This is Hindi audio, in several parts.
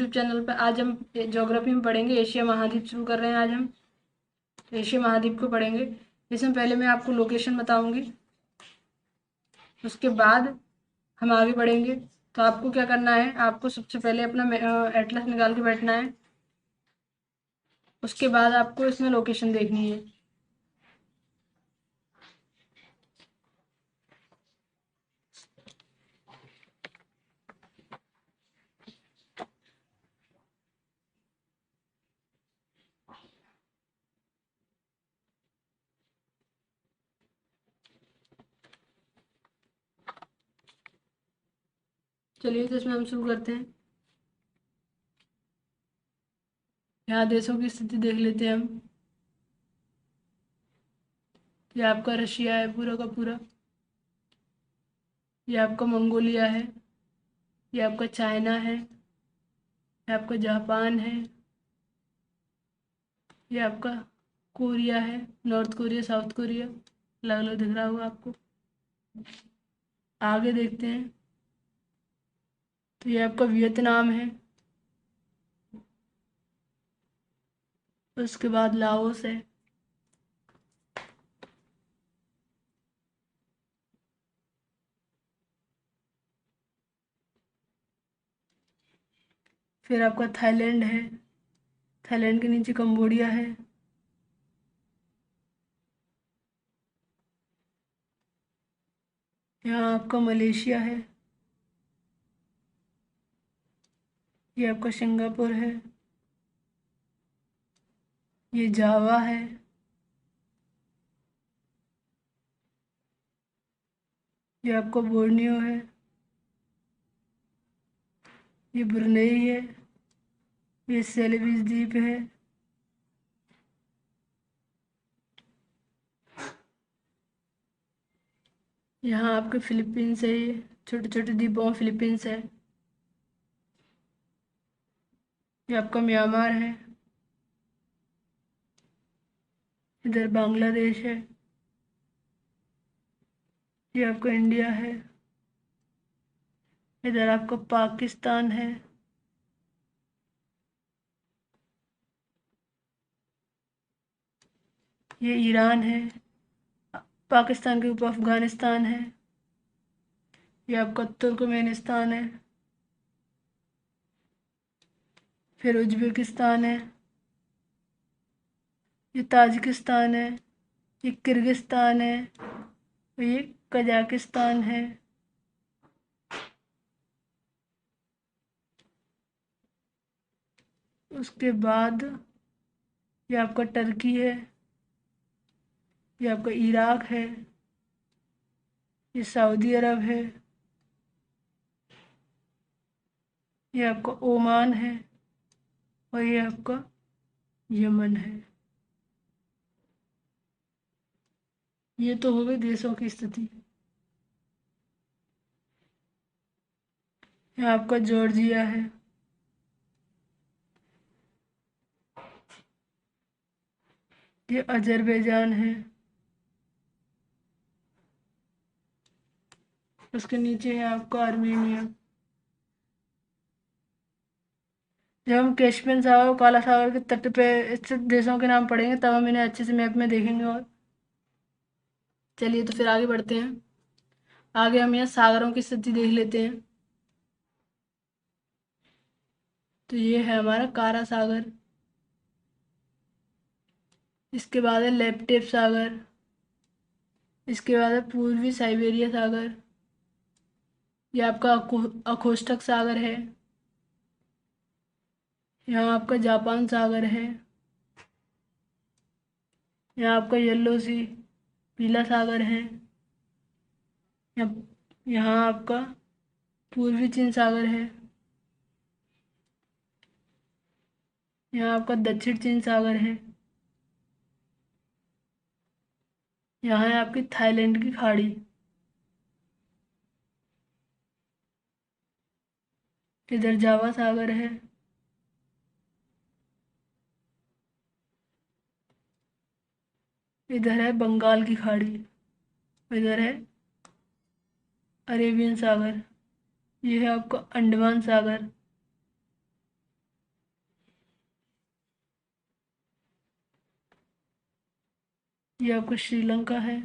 यूट्यूब चैनल पर। आज हम ज्योग्राफी में पढ़ेंगे एशिया महाद्वीप शुरू कर रहे हैं। आज हम एशिया महाद्वीप को पढ़ेंगे। इसमें पहले मैं आपको लोकेशन बताऊंगी, उसके बाद हम आगे बढ़ेंगे। तो आपको क्या करना है, आपको सबसे पहले अपना एटलस निकाल के बैठना है। उसके बाद आपको इसमें लोकेशन देखनी है। चलिए, तो इसमें हम शुरू करते हैं। यहाँ देशों की स्थिति देख लेते हैं हम। ये आपका रशिया है पूरा का पूरा। ये आपका मंगोलिया है। ये आपका चाइना है। ये आपका जापान है। ये आपका कोरिया है, नॉर्थ कोरिया, साउथ कोरिया, अलग अलग दिख रहा होगा आपको। आगे देखते हैं, तो ये आपका वियतनाम है। उसके बाद लाओस है। फिर आपका थाईलैंड है। थाईलैंड के नीचे कंबोडिया है। यहाँ आपका मलेशिया है। ये आपका सिंगापुर है। ये जावा है। ये आपका बोर्नियो है। ये ब्रुनेई है। ये सेलेविस द्वीप है। यहाँ आपके फिलीपींस है। ये छोटे छोटे द्वीपों में फिलीपींस है। ये आपका म्यांमार है। इधर बांग्लादेश है। ये आपका इंडिया है। इधर आपका पाकिस्तान है। ये ईरान है। पाकिस्तान के ऊपर अफगानिस्तान है। ये आपका तुर्कमेनिस्तान है। फिर उज्बेकिस्तान है। ये ताजिकिस्तान है। ये किर्गिस्तान है। और ये कजाकिस्तान है। उसके बाद ये आपका टर्की है। ये आपका इराक है। ये सऊदी अरब है। ये आपका ओमान है। और ये आपका यमन है। ये तो हो गई देशों की स्थिति। ये आपका जॉर्जिया है। ये अजरबैजान है। उसके नीचे है आपका आर्मेनिया। जब हम कैस्पियन सागर और काला सागर के तट पे स्थित देशों के नाम पढ़ेंगे, तब हम इन्हें अच्छे से मैप में देखेंगे। और चलिए, तो फिर आगे बढ़ते हैं। आगे हम यहाँ सागरों की स्थिति देख लेते हैं। तो ये है हमारा कारा सागर। इसके बाद है लेप्टेप सागर। इसके बाद है पूर्वी साइबेरिया सागर। ये आपका अखोष्टक सागर है। यहाँ आपका जापान सागर है। यहाँ आपका येलो सी पीला सागर है। यहाँ आपका पूर्वी चीन सागर है। यहाँ आपका दक्षिण चीन सागर है। यहाँ है आपकी थाईलैंड की खाड़ी। इधर जावा सागर है। इधर है बंगाल की खाड़ी। इधर है अरेबियन सागर। ये है आपका अंडमान सागर। ये आपका श्रीलंका है।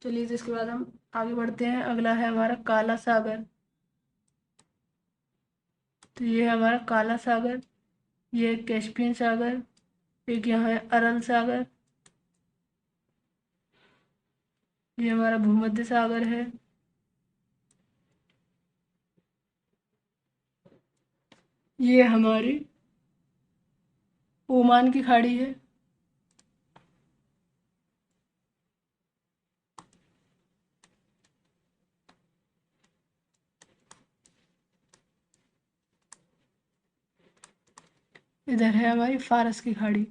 चलिए, तो इसके बाद हम आगे बढ़ते हैं। अगला है हमारा काला सागर। तो ये है हमारा काला सागर, ये है कैस्पियन सागर, एक यहाँ है अरल सागर, ये हमारा भूमध्य सागर है, ये हमारी ओमान की खाड़ी है, इधर है हमारी फारस की खाड़ी।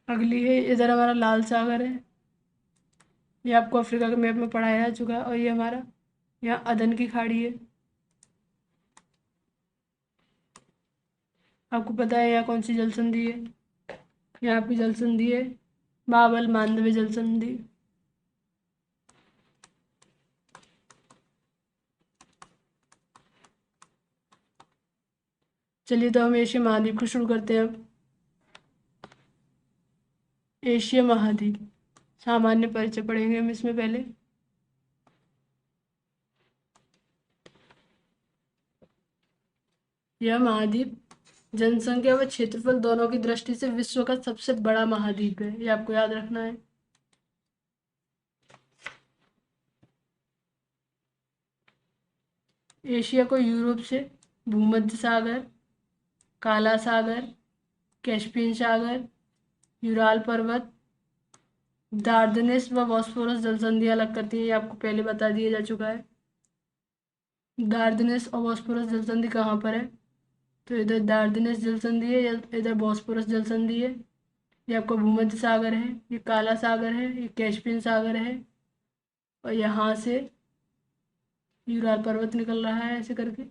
अगली है, इधर हमारा लाल सागर है, ये आपको अफ्रीका के मैप में पढ़ाया जा चुका है। और ये हमारा यहाँ अदन की खाड़ी है। आपको पता है यहाँ कौन सी जल संधि है? यहाँ आपकी जल संधि है बाबल मांडवी जल संधि। चलिए, तो हम एशिया महाद्वीप को शुरू करते हैं अब। एशिया महाद्वीप, सामान्य परिचय पढ़ेंगे हम इसमें पहले। यह महाद्वीप जनसंख्या व क्षेत्रफल दोनों की दृष्टि से विश्व का सबसे बड़ा महाद्वीप है, ये आपको याद रखना है। एशिया को यूरोप से भूमध्य सागर, काला सागर, कैस्पियन सागर, यूराल पर्वत, दार्दनेस व बॉस्फोरस जलसंधि अलग करती है, ये आपको पहले बता दिया जा चुका है। दार्दनेस और बॉस्फोरस जलसंधि कहाँ पर है? तो इधर दार्दनेस जलसंधि है या इधर बॉस्फोरस जलसंधि है। ये आपका भूमध्य सागर है, ये काला सागर है, ये कैस्पियन सागर है, और यहाँ से यूराल पर्वत निकल रहा है ऐसे करके।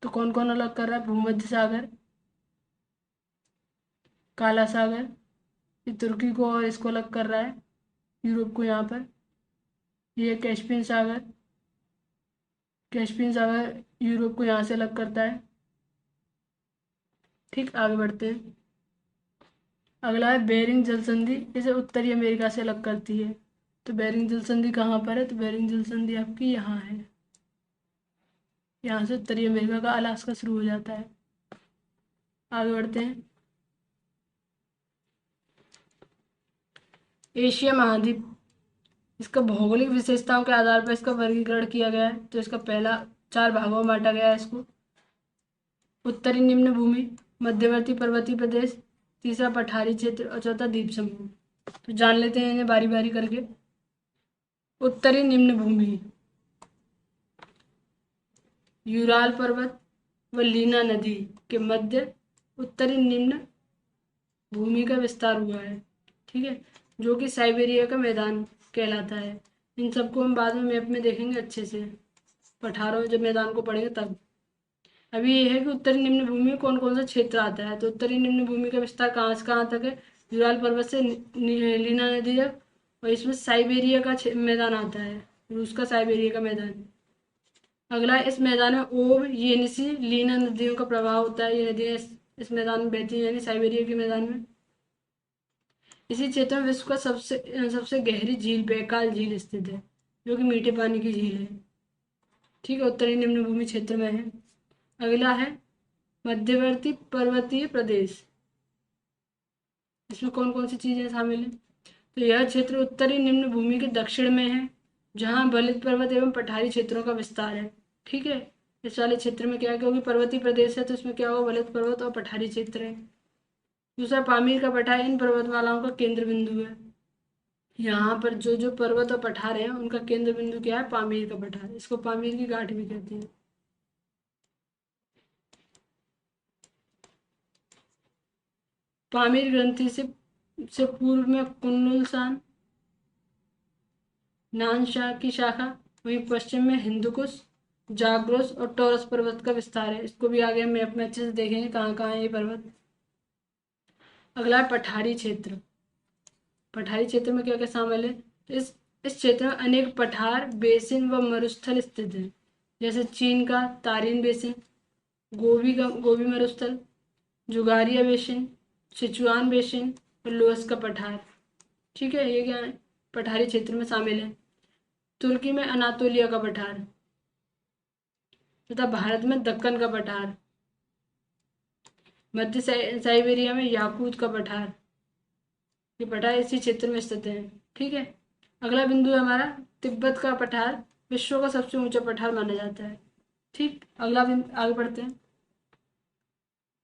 तो कौन कौन अलग कर रहा है? भूमध्य सागर, काला सागर, ये तुर्की को और इसको अलग कर रहा है, यूरोप को यहाँ पर। ये कैस्पियन सागर, कैस्पियन सागर यूरोप को यहाँ से अलग करता है। ठीक, आगे बढ़ते हैं। अगला है बेरिंग जलसंधि, इसे उत्तरी अमेरिका से अलग करती है। तो बेरिंग जलसंधि कहाँ पर है? तो बेरिंग जलसंधि आपकी यहाँ है, यहाँ से उत्तरी अमेरिका का अलास्का शुरू हो जाता है। आगे बढ़ते हैं। एशिया महाद्वीप, इसका भौगोलिक विशेषताओं के आधार पर इसका वर्गीकरण किया गया है। तो इसका पहला 4 भागों में बांटा गया है इसको। उत्तरी निम्न भूमि, मध्यवर्ती पर्वतीय प्रदेश, तीसरा पठारी क्षेत्र और चौथा द्वीप समूह। तो जान लेते हैं इन्हें बारी बारी करके। उत्तरी निम्न भूमि, यूराल पर्वत व लीना नदी के मध्य उत्तरी निम्न भूमि का विस्तार हुआ है, ठीक है, जो कि साइबेरिया का मैदान कहलाता है। इन सबको हम बाद में मैप में देखेंगे अच्छे से, पठारों जब मैदान को पढ़ेंगे तब। अभी ये है कि उत्तरी निम्न भूमि में कौन कौन सा क्षेत्र आता है। तो उत्तरी निम्न भूमि का विस्तार कहाँ से कहाँ तक है? यूराल पर्वत से लीना नदी तक, और इसमें साइबेरिया का मैदान आता है, रूस का साइबेरिया का मैदान। अगला, इस मैदान में ओब, येनिसी, लीना नदियों का प्रवाह होता है। ये नदियाँ इस मैदान में बहती हैं, यानी साइबेरिया के मैदान में। इसी क्षेत्र में विश्व का सबसे सबसे गहरी झील बैकाल झील स्थित है, जो कि मीठे पानी की झील है, ठीक है, उत्तरी निम्न भूमि क्षेत्र में है। अगला है मध्यवर्ती पर्वतीय प्रदेश, इसमें कौन कौन सी चीजें शामिल हैं? तो यह क्षेत्र उत्तरी निम्न भूमि के दक्षिण में है, जहाँ बलित पर्वत एवं पठारी क्षेत्रों का विस्तार है, ठीक है। इस वाले क्षेत्र में क्या है, क्योंकि पर्वतीय प्रदेश है तो इसमें क्या होगा, बलित पर्वत और पठारी क्षेत्र है। दूसरा, पामीर का पठार इन पर्वतमालाओं का केंद्र बिंदु है। यहाँ पर जो जो पर्वत और पठार हैं उनका केंद्र बिंदु क्या है? पामीर का पठार, इसको पामीर की घाटी भी कहते हैं। पामीर ग्रंथि से पूर्व में कुन्लुसान नानशाह की शाखा, वहीं पश्चिम में हिंदुकुश, जाग्रोस और टॉरस पर्वत का विस्तार है। इसको भी आगे हम मैप में अच्छे से देखेंगे कहाँ कहाँ है ये पर्वत। अगला है पठारी क्षेत्र। पठारी क्षेत्र में क्या क्या शामिल है? तो इस इस क्षेत्र में अनेक पठार, बेसिन व मरुस्थल स्थित हैं, जैसे चीन का तारिन बेसिन, गोबी मरुस्थल, जुगारिया बेसिन, सिचुआन बेसिन और लोअस का पठार। ठीक है, ये क्या है, पठारी क्षेत्र में शामिल है। तुर्की में अनातोलिया का पठार तथा भारत में दक्कन का पठार, मध्य साइबेरिया में याकूत का पठार, ये पठार इसी क्षेत्र में स्थित है। ठीक है, अगला बिंदु है हमारा तिब्बत का पठार, विश्व का सबसे ऊंचा पठार माना जाता है। ठीक, अगला बिंदु आगे बढ़ते हैं।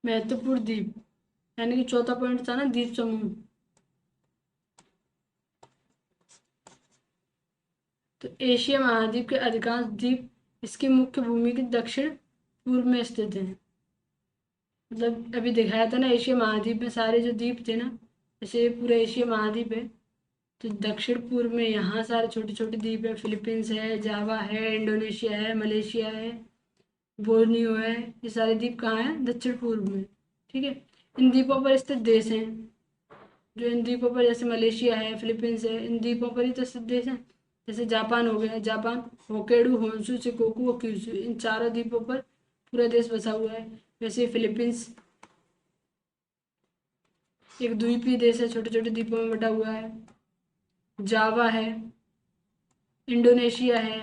महत्वपूर्ण द्वीप, यानी कि चौथा पॉइंट था ना द्वीप समूह। तो एशिया महाद्वीप के अधिकांश द्वीप इसकी मुख्य भूमि के दक्षिण पूर्व में स्थित हैं। मतलब अभी दिखाया था ना एशिया महाद्वीप में सारे जो द्वीप थे ना, जैसे पूरा एशिया महाद्वीप है, तो दक्षिण पूर्व में यहाँ सारे छोटे छोटे द्वीप है, फिलीपींस है, जावा है, इंडोनेशिया है, मलेशिया है, बोर्नियो है, ये सारे द्वीप कहाँ हैं, दक्षिण पूर्व में। ठीक है, इन द्वीपों पर स्थित देश हैं, जो इन द्वीपों पर जैसे मलेशिया है, फिलीपींस है, इन द्वीपों पर ही तो स्थित देश हैं। जैसे जापान हो गया, जापान होकेडू, होन्शु, शिकोकू और क्यूशू, इन चारों द्वीपों पर पूरा देश बसा हुआ है। वैसे फिलीपींस एक द्वीपीय देश है, छोटे छोटे द्वीपों में बटा हुआ है। जावा है, इंडोनेशिया है,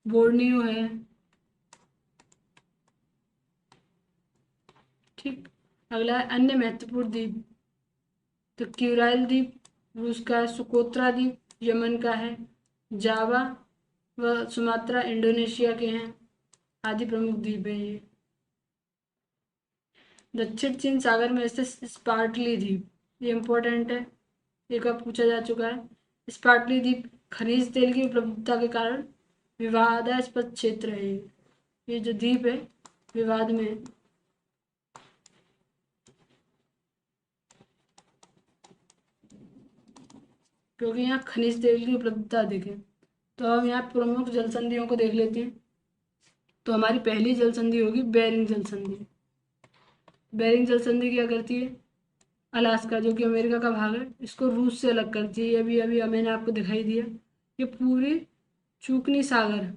बोर्नियो है। ठीक, अगला है अन्य महत्वपूर्ण द्वीप। तो क्यूराइल द्वीप रूस का है, सुकोत्रा द्वीप यमन का है, जावा व सुमात्रा इंडोनेशिया के हैं, आदि प्रमुख द्वीप है ये। दक्षिण चीन सागर में स्थित स्पार्टली द्वीप, ये इंपॉर्टेंट है, एक बार पूछा जा चुका है। स्पार्टली द्वीप खनिज तेल की उपलब्धता के कारण विवादास्पद क्षेत्र है। ये जो द्वीप है विवाद में है। क्योंकि यहाँ खनिज तेल की उपलब्धता अधिक है। तो हम यहाँ प्रमुख जल संधियों को देख लेते हैं। तो हमारी पहली जल संधि होगी बेरिंग जल संधि। बेरिंग जल संधि क्या करती है, अलास्का जो कि अमेरिका का भाग है, इसको रूस से अलग करती है। अभी अभी मैंने आपको दिखाई दिया, ये पूरी चूकनी सागर,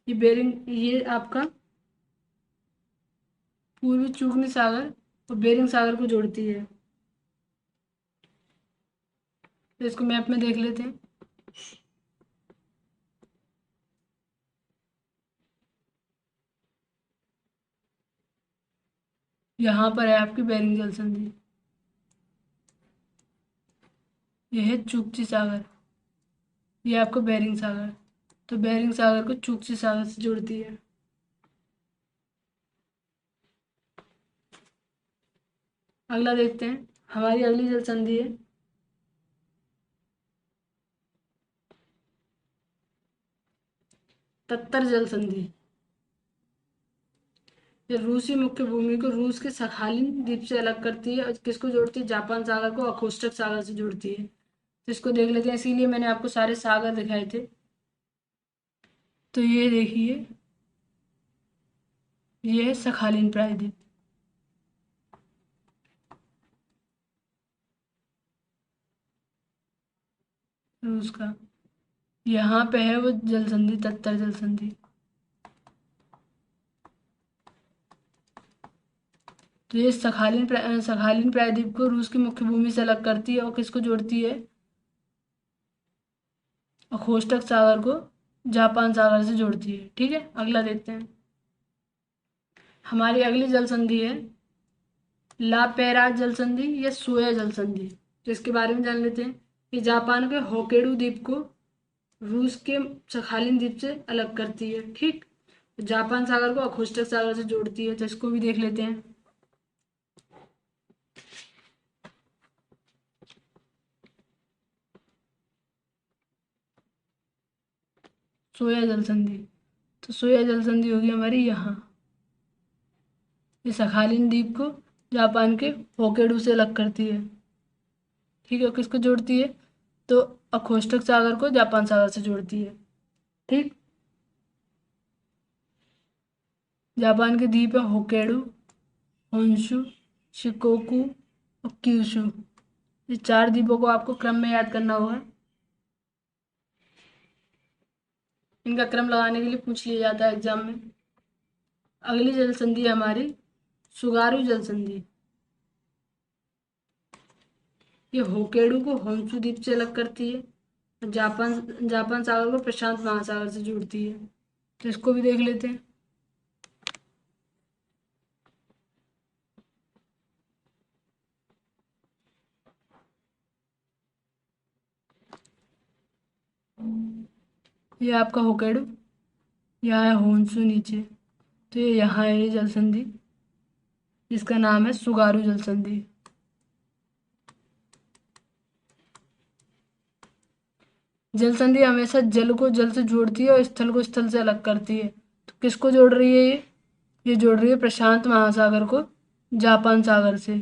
ये बेरिंग, ये आपका पूर्वी चूकनी सागर और बेरिंग सागर को जोड़ती है। तो इसको मैप में देख लेते हैं। यहाँ पर है आपकी बेरिंग जल संधि, यह है चूकची सागर, ये आपको बेरिंग सागर। तो बेरिंग सागर को चूकची सागर से जोड़ती है। अगला देखते हैं, हमारी अगली जल संधि है तत्तर जल संधि। ये रूसी मुख्य भूमि को रूस के सखालिन द्वीप से अलग करती है और किसको जोड़ती है, जापान सागर को अखोष्टक सागर से जोड़ती है। तो इसको देख लेते हैं, इसीलिए मैंने आपको सारे सागर दिखाए थे। तो ये देखिए, ये है सखालिन प्रायद्वीप, रूस का। यहाँ पे है वो जल संधि, तत्तर जल संधि। तो ये सखालिन प्रायद्वीप को रूस की मुख्य भूमि से अलग करती है और किसको जोड़ती है, अखोष्टक सागर को जापान सागर से जोड़ती है। ठीक है, अगला देखते हैं, हमारी अगली जल संधि है ला पेराज जल संधि या सोया जल संधि। तो इसके बारे में जान लेते हैं। ये जापान के होकेडू द्वीप को रूस के सखालिन द्वीप से अलग करती है। ठीक, जापान सागर को अखोष्टक सागर से जोड़ती है। तो इसको भी देख लेते हैं। सोया जल संधि, तो सोया जल संधि होगी हमारी यहाँ, ये सखालिन द्वीप को जापान के होकेडू से अलग करती है। ठीक है, किसको जोड़ती है, तो अखोष्टक सागर को जापान सागर से जोड़ती है। ठीक, जापान के द्वीप है होक्काइडो, होंशु, शिकोकू और क्यूशू। ये 4 द्वीपों को आपको क्रम में याद करना होगा। इनका क्रम लगाने के लिए पूछ लिया जाता है एग्जाम में। अगली जल संधि है हमारी सुगारू जल संधि। ये होक्काइडो को होंशु द्वीप से अलग करती है। जापान जापान सागर को प्रशांत महासागर से जोड़ती है। तो इसको भी देख लेते हैं। ये आपका होक्काइडो, यहाँ है होंशु नीचे, तो ये यहाँ है ये जल संधि, जिसका नाम है सुगारू जल संधि। जल संधि हमेशा जल को जल से जोड़ती है और स्थल को स्थल से अलग करती है। तो किसको जोड़ रही है ये जोड़ रही है प्रशांत महासागर को जापान सागर से।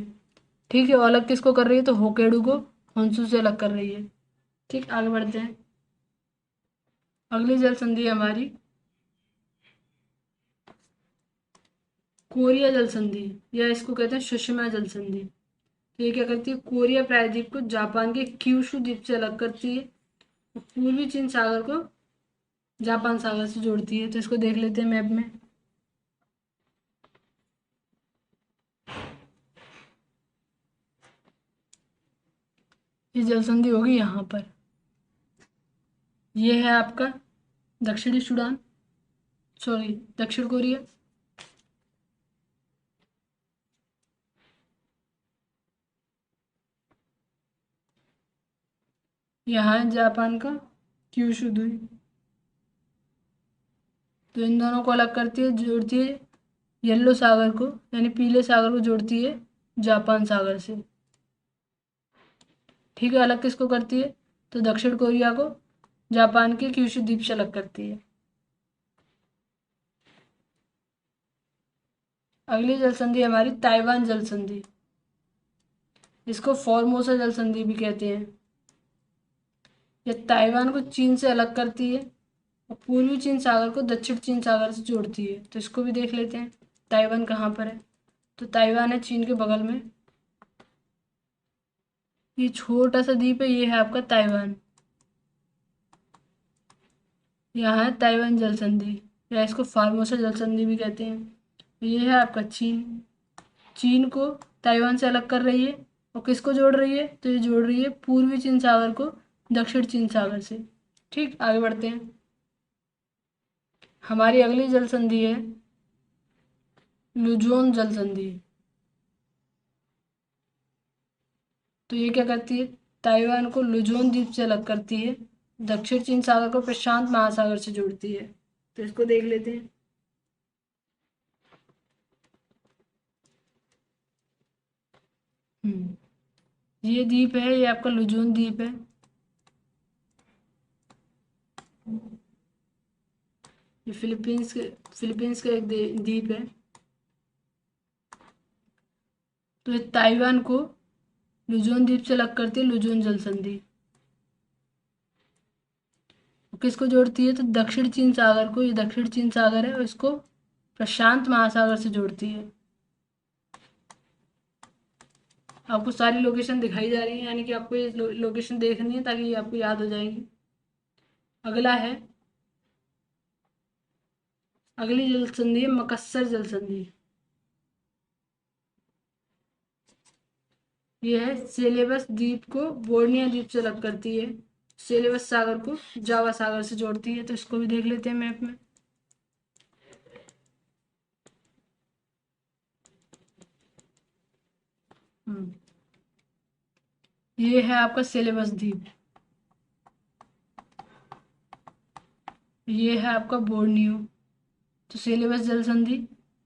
ठीक है, और अलग किसको कर रही है, तो होक्काइडो को होंशु से अलग कर रही है। ठीक, आगे बढ़ते हैं। अगली जल संधि है हमारी कोरिया जल संधि, या इसको कहते हैं सुषमा जल संधि। तो ये क्या करती है, कोरिया प्रायद्वीप को जापान के क्यूशू द्वीप से अलग करती है और पूर्वी चीन सागर को जापान सागर से जोड़ती है। तो इसको देख लेते हैं मैप में। ये जल संधि होगी यहाँ पर। ये है आपका दक्षिणी सूडान, सॉरी दक्षिण कोरिया। यहाँ है जापान का क्यूशू द्वीप। तो इन दोनों को अलग करती है, जोड़ती है येलो सागर को, यानी पीले सागर को जोड़ती है जापान सागर से। ठीक है, अलग किसको करती है, तो दक्षिण कोरिया को जापान के क्यूशू द्वीप से अलग करती है। अगली जल संधि हमारी ताइवान जल संधि। इसको फॉर्मोसा जल संधि भी कहते हैं। यह ताइवान को चीन से अलग करती है और पूर्वी चीन सागर को दक्षिण चीन सागर से जोड़ती है। तो इसको भी देख लेते हैं, ताइवान कहाँ पर है, तो ताइवान है चीन के बगल में। ये छोटा सा द्वीप है, ये है आपका ताइवान। यहाँ है ताइवान जल संधि, या इसको फार्मोसा जल संधि भी कहते हैं। ये है आपका चीन, चीन को ताइवान से अलग कर रही है और किसको जोड़ रही है, तो ये जोड़ रही है पूर्वी चीन सागर को दक्षिण चीन सागर से। ठीक, आगे बढ़ते हैं। हमारी अगली जल संधि है लुजोन जल संधि। तो ये क्या करती है, ताइवान को लुजोन द्वीप से अलग करती है, दक्षिण चीन सागर को प्रशांत महासागर से जोड़ती है। तो इसको देख लेते हैं। ये द्वीप है, ये आपका लुजोन द्वीप है। ये फिलीपींस का एक द्वीप है। तो ये ताइवान को लुजोन द्वीप से अलग करती है लुजोन जल संधि। किसको जोड़ती है, तो दक्षिण चीन सागर को, ये दक्षिण चीन सागर है और इसको प्रशांत महासागर से जोड़ती है। आपको सारी लोकेशन दिखाई जा रही है, यानी कि आपको ये लोकेशन देखनी है ताकि ये आपको याद हो जाएगी। अगला है, अगली जल संधि है मकस्सर जल संधि। ये है सेलेबस द्वीप को बोर्निया द्वीप से अलग करती है, सेलेबस सागर को जावा सागर से जोड़ती है। तो इसको भी देख लेते हैं मैप में। ये है आपका सेलेबस द्वीप, ये है आपका बोर्नियो। तो सेलेबस जल संधि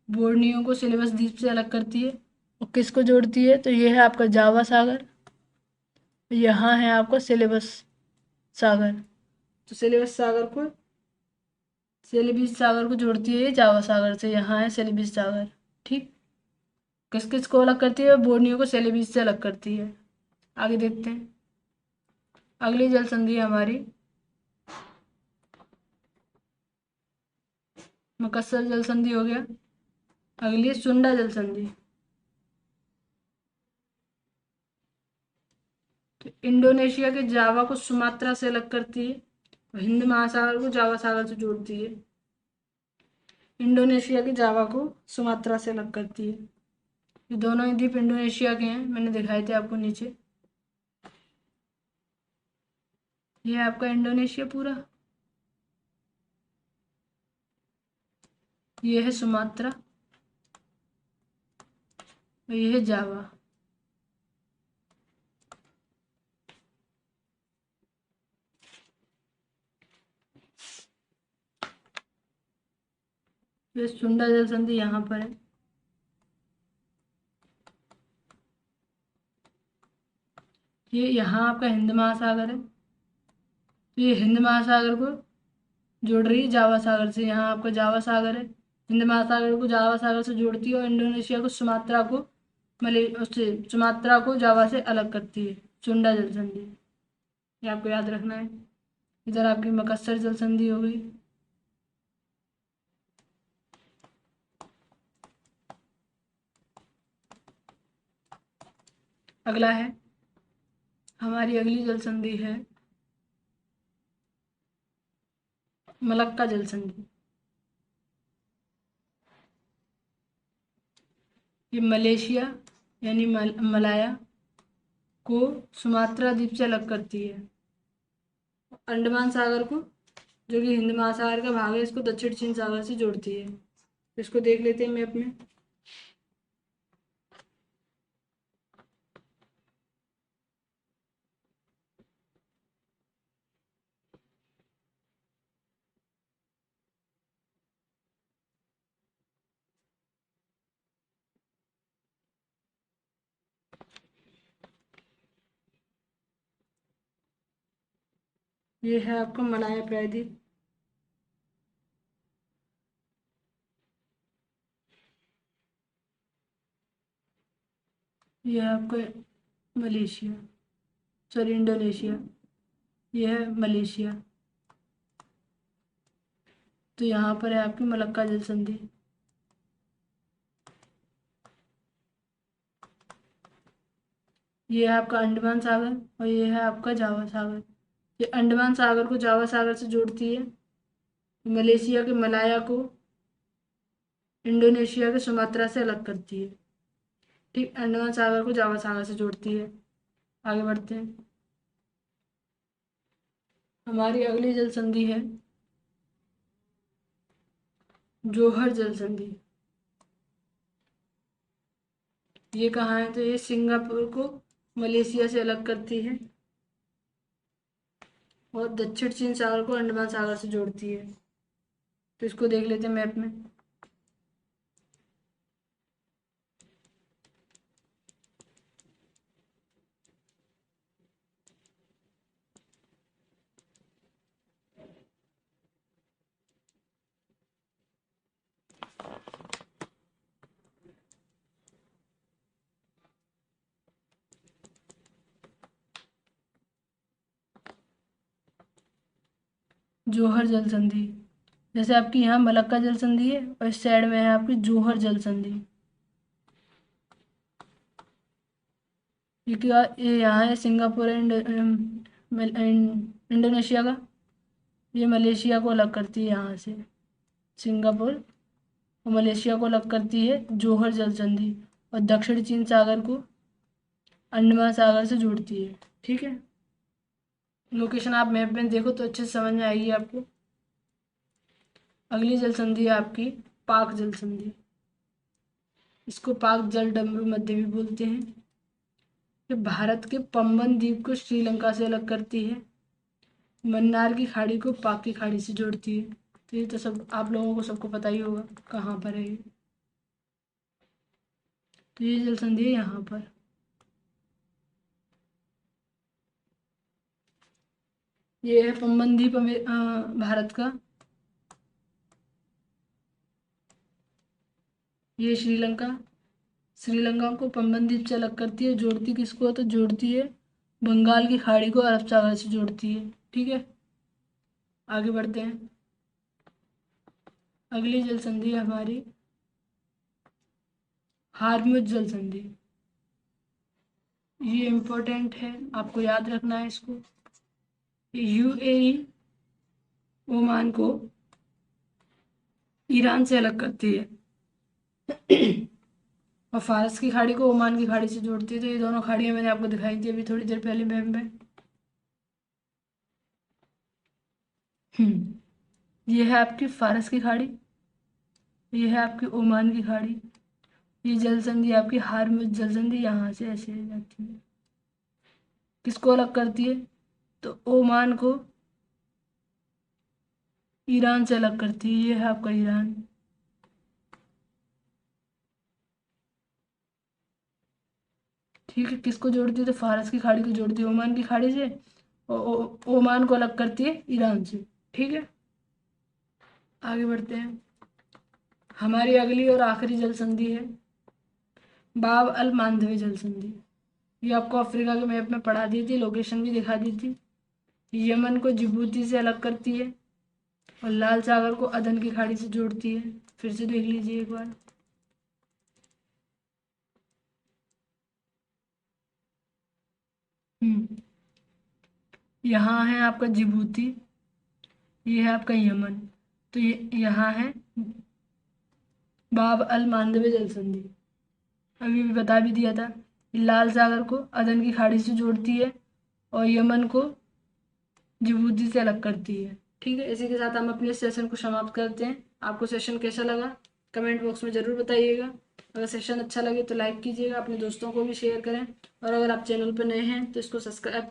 बोर्नियो को सेलेबस द्वीप से अलग करती है और किसको जोड़ती है, तो ये है आपका जावा सागर, यहाँ है आपका सेलेबस सागर। तो सेलेबस सागर को जोड़ती है ये जावा सागर से, यहाँ है सेलेबस सागर। ठीक, किस किस को अलग करती है, बोर्नियो को सेलेबस से अलग करती है। आगे देखते हैं। अगली जल संधि है हमारी मकस्सर जल संधि हो गया। अगली है सुंडा जल संधि। तो इंडोनेशिया के जावा को सुमात्रा से अलग करती है, और हिंद महासागर को जावा सागर से जोड़ती है। इंडोनेशिया के जावा को सुमात्रा से अलग करती है। ये दोनों ही द्वीप इंडोनेशिया के हैं, मैंने दिखाए थे आपको नीचे। ये है आपका इंडोनेशिया पूरा, ये है सुमात्रा, और ये है जावा। ये सुंडा जल संधि यहाँ पर है। ये यहाँ आपका हिंद महासागर है, तो ये हिंद महासागर को जोड़ रही है जावा सागर से। यहाँ आपका जावा सागर है, हिंद महासागर को जावा सागर से जोड़ती है, और इंडोनेशिया को सुमात्रा को मले उससे सुमात्रा को जावा से अलग करती है, सुंडा जल संधि। ये आपको याद रखना है। इधर आपकी मकस्सर जल संधि हो गई। अगला है, हमारी अगली जल संधि है मलक्का जल संधि। ये मलेशिया यानी मलाया को सुमात्रा द्वीप से अलग करती है। अंडमान सागर को, जो कि हिंद महासागर का भाग है, इसको दक्षिण चीन सागर से जोड़ती है। इसको देख लेते हैं मैप में। ये है आपका मलाया प्रायद्वीप। ये है आपका मलेशिया, सॉरी इंडोनेशिया। ये है मलेशिया। तो यहाँ पर है आपकी मलक्का जल संधि। ये है आपका अंडमान सागर, और ये है आपका जावा सागर। ये अंडमान सागर को जावा सागर से जोड़ती है, मलेशिया के मलाया को इंडोनेशिया के सुमात्रा से अलग करती है। ठीक, अंडमान सागर को जावा सागर से जोड़ती है। आगे बढ़ते हैं। हमारी अगली जल संधि है जोहर जल संधि। ये कहाँ है? तो ये सिंगापुर को मलेशिया से अलग करती है, और दक्षिण चीन सागर को अंडमान सागर से जोड़ती है। तो इसको देख लेते हैं मैप में। जोहर जल संधि, जैसे आपकी यहाँ मलक्का जल संधि है, और इस साइड में है आपकी जोहर जल संधि। ये यहाँ है सिंगापुर है इंडोनेशिया का। ये मलेशिया को अलग करती है यहाँ से, सिंगापुर और मलेशिया को अलग करती है जोहर जल संधि, और दक्षिण चीन सागर को अंडमान सागर से जोड़ती है। ठीक है, लोकेशन आप मैप में देखो तो अच्छे से समझ में आएगी आपको। अगली जल संधि है आपकी पाक जल संधि। इसको पाक जल डमरू मध्य भी बोलते हैं। ये भारत के पंबन द्वीप को श्रीलंका से अलग करती है, मन्नार की खाड़ी को पाक की खाड़ी से जोड़ती है। तो ये तो सब आप लोगों को सबको पता ही होगा कहाँ पर है ये। तो ये जल संधि है यहाँ पर। ये है पंबन द्वीप भारत का। ये श्रीलंका, श्रीलंका को पंबन द्वीप से अलग करती है। जोड़ती किसको? तो जोड़ती है बंगाल की खाड़ी को अरब सागर से जोड़ती है। ठीक है, आगे बढ़ते हैं। अगली जल संधि है हमारी हार्मुज जल संधि, ये इम्पोर्टेंट है, आपको याद रखना है इसको। यूएई ओमान को ईरान से अलग करती है और फारस की खाड़ी को ओमान की खाड़ी से जोड़ती है। तो ये दोनों खाड़ियां मैंने आपको दिखाई थी अभी थोड़ी देर पहले मैम में। ये है आपकी फारस की खाड़ी, ये है आपकी ओमान की खाड़ी। ये जल संधि आपकी हार्मुज जल संधि यहाँ से ऐसे जाती है। किसको अलग करती है? तो ओमान को ईरान से अलग करती है। ये है आपका ईरान। ठीक है, किसको जोड़ती है? तो फारस की खाड़ी को जोड़ती है ओमान की खाड़ी से, और ओमान को अलग करती है ईरान से। ठीक है, आगे बढ़ते हैं। हमारी अगली और आखिरी जल संधि है बाब अल मांदवी जल संधि। ये आपको अफ्रीका के मैप में पढ़ा दी थी, लोकेशन भी दिखा दी थी। यमन को जिबूती से अलग करती है और लाल सागर को अदन की खाड़ी से जोड़ती है। फिर से देख लीजिए एक बार। यहाँ है आपका जिबूती, ये है आपका यमन। तो ये यहाँ है बाब अल मांदवी जल संधि, अभी भी बता भी दिया था। ये लाल सागर को अदन की खाड़ी से जोड़ती है और यमन को जिबूती से अलग करती है। ठीक है, इसी के साथ हम अपने सेशन को समाप्त करते हैं। आपको सेशन कैसा लगा कमेंट बॉक्स में ज़रूर बताइएगा। अगर सेशन अच्छा लगे तो लाइक कीजिएगा, अपने दोस्तों को भी शेयर करें, और अगर आप चैनल पर नए हैं तो इसको सब्सक्राइब